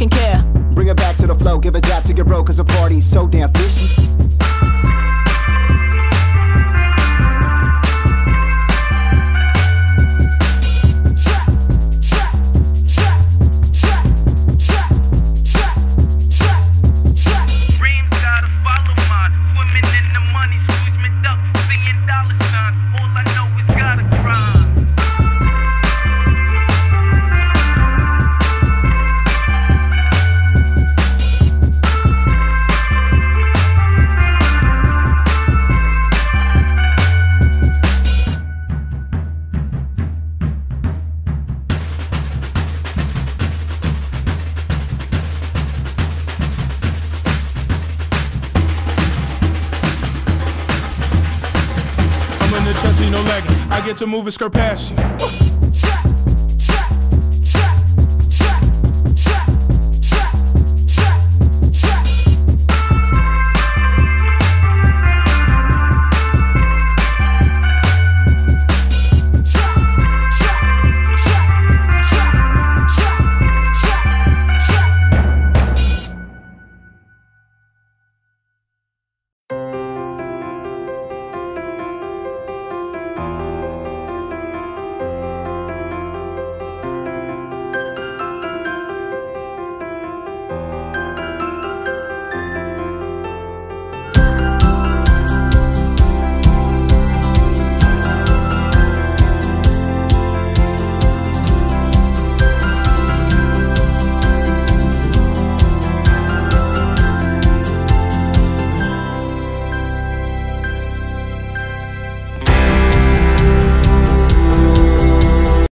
fucking care. Bring it back to the flow, give a dap to your bro, cause the party's so damn vicious. Chelsea, no lagging. I get to move and skirt past you.